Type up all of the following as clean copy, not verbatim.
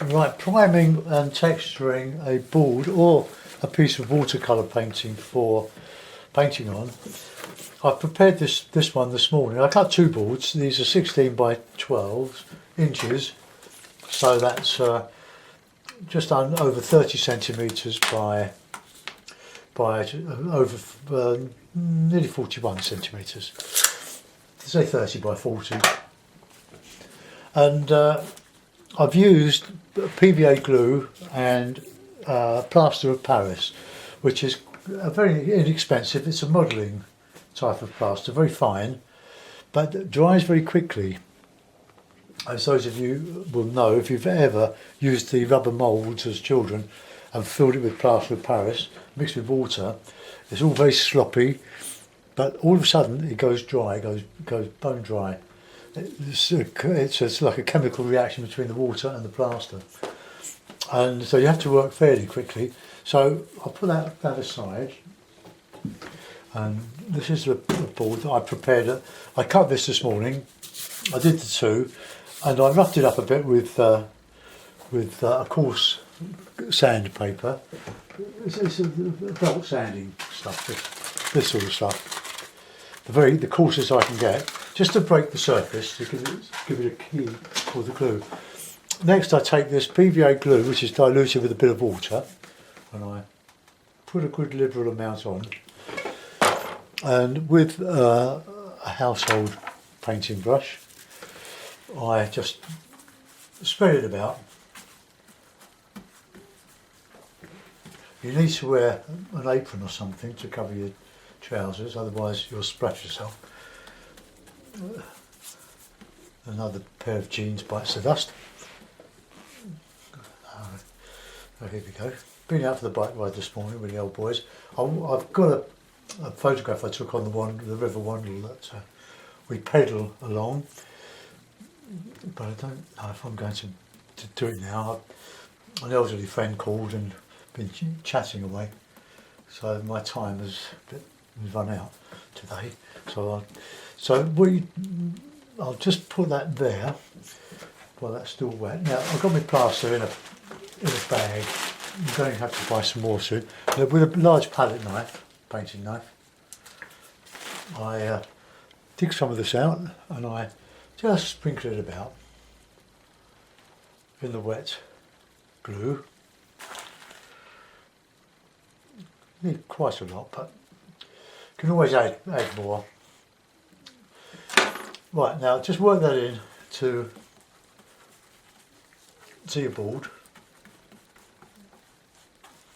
Right, priming and texturing a board or a piece of watercolour painting for painting on. I've prepared this one this morning. I cut two boards. These are 16 by 12 inches, so that's just over 30 centimetres by over nearly 41 centimetres. Say 30 by 40, and I've used PVA glue and plaster of Paris, which is very inexpensive. It's a modelling type of plaster, very fine, but dries very quickly. As those of you will know, if you've ever used the rubber moulds as children and filled it with plaster of Paris mixed with water, it's all very sloppy, but all of a sudden it goes dry, goes bone dry. It's like a chemical reaction between the water and the plaster, and so you have to work fairly quickly. So I'll put that aside, and this is the board that I prepared. I cut this morning. I did the two, and I roughed it up a bit with a coarse sandpaper. It's belt sanding stuff, this sort of stuff. The coarsest I can get, just to break the surface, to give it a key for the glue. Next I take this PVA glue, which is diluted with a bit of water, and I put a good liberal amount on, and with a household painting brush I just spread it about. You need to wear an apron or something to cover your trousers, otherwise you'll splash yourself. Another pair of jeans bites the dust. Oh, here we go. Been out for the bike ride this morning with the old boys. I've got a photograph I took on the River Wandle that we pedal along, but I don't know if I'm going to do it now. An elderly friend called and been chatting away, so my time has run out today. So I'll just put that there while that's still wet. Now I've got my plaster in a bag. I'm going to have to buy some more soon. With a large palette knife, painting knife, I dig some of this out and I just sprinkle it about in the wet glue. Need quite a lot, but you can always add more. Right, now just work that in to your board.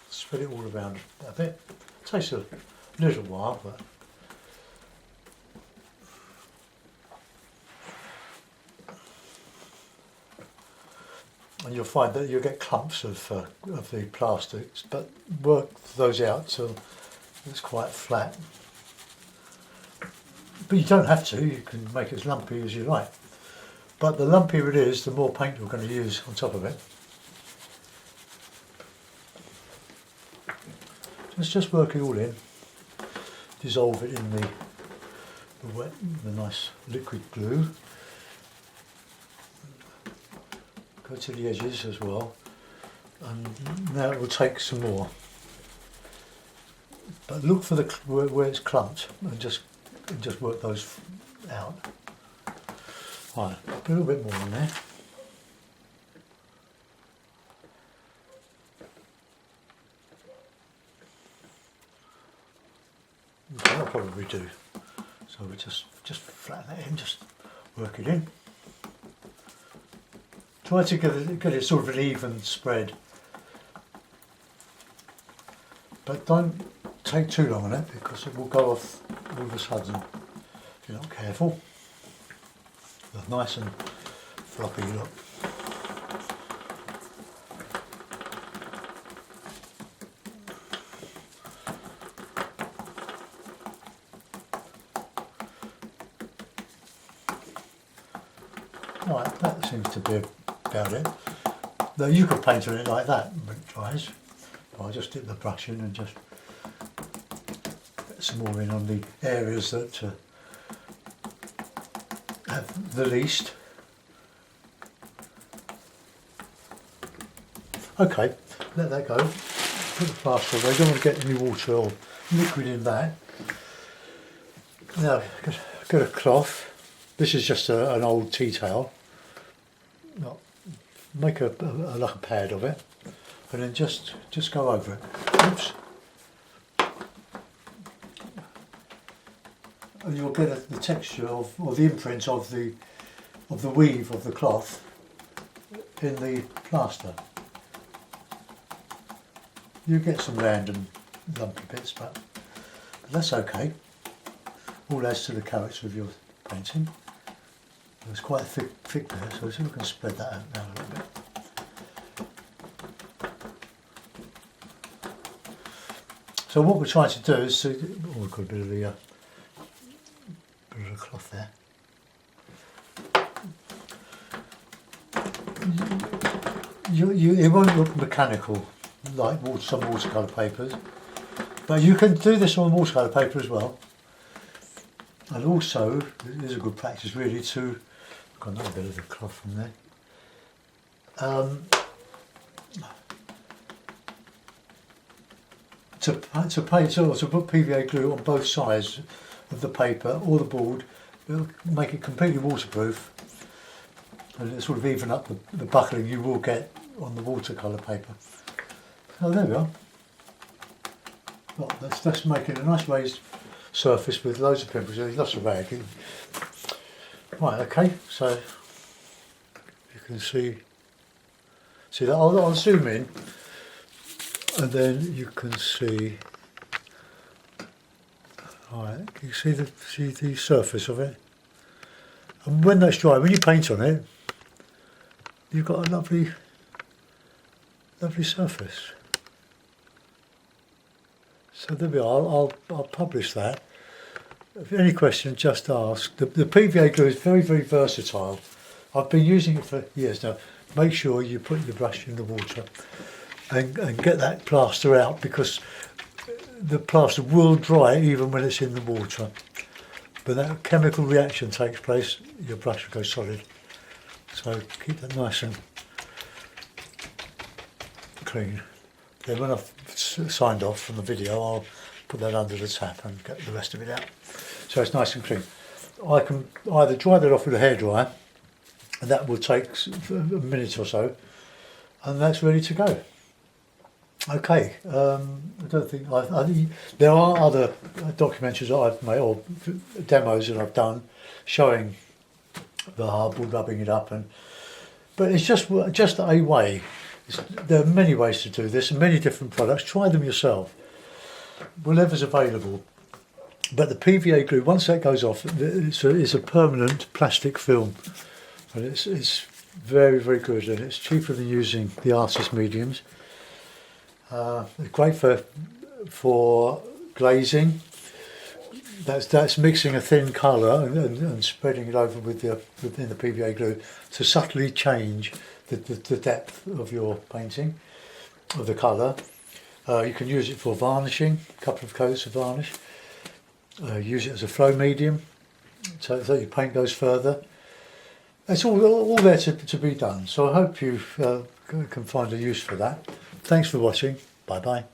Spread it all around a bit. It takes a little while, but and you'll find that you'll get clumps of the plastics, but work those out till it's quite flat. But you don't have to, you can make it as lumpy as you like. But the lumpier it is, the more paint you're going to use on top of it. Just work it all in. Dissolve it in the nice liquid glue. Go to the edges as well. And now it will take some more. But look for where it's clumped and just work those out. Right, a little bit more in there. Okay, I'll probably do. So we just flatten that in, just work it in. Try to get it sort of an even spread. But don't take too long on it because it will go off all of a sudden if you're not careful. Look nice and floppy look. Right, that seems to be about it. Though you could paint on it like that when it dries. I'll just dip the brush in and just get some more in on the areas that have the least. Okay, let that go. Put the plaster away. You don't want to get any water or liquid in that. Now, get a cloth. This is just an old tea towel. Make like a pad of it, and then just go over it. Oops. And you'll get the texture of, or the imprint of the weave of the cloth in the plaster. You get some random lumpy bits, but that's okay. All adds to the character of your painting. It's quite thick there, so see if we can spread that out now a little bit. So what we're trying to do is to, we've got a bit of the cloth there. It won't look mechanical like some watercolour papers, but you can do this on watercolour paper as well. And also, it is a good practice really to, I've got another bit of the cloth from there. To paint or to put PVA glue on both sides of the paper or the board, it'll make it completely waterproof, and it'll sort of even up the buckling you will get on the watercolour paper. Oh, there we are. Well, that's making a nice raised surface with loads of pimples. There's lots of rag. Right, okay, so you can see that. I'll zoom in, and then you can see. Alright, you see the surface of it, and when that's dry, when you paint on it, you've got a lovely surface. So there we are. I'll publish that. If you have any questions, just ask. The PVA glue is very, very versatile. I've been using it for years now. Make sure you put your brush in the water and get that plaster out, because the plaster will dry even when it's in the water. When that chemical reaction takes place, your brush will go solid. So keep that nice and clean. Then when I've signed off from the video, I'll put that under the tap and get the rest of it out. So it's nice and clean. I can either dry that off with a hairdryer, and that will take a minute or so, and that's ready to go. Okay, I don't think there are other documentaries that I've made, or demos that I've done, showing the hardboard, rubbing it up, but it's just a way. There are many ways to do this, and many different products. Try them yourself, whatever's available. But the PVA glue, once that goes off, it's a permanent plastic film, and it's very, very good, and it's cheaper than using the artist mediums. It's great for glazing. That's mixing a thin colour and spreading it over within the PVA glue to subtly change the depth of your painting, of the colour. You can use it for varnishing, a couple of coats of varnish. Use it as a flow medium, so your paint goes further. It's all there to be done. So I hope you can find a use for that. Thanks for watching. Bye bye.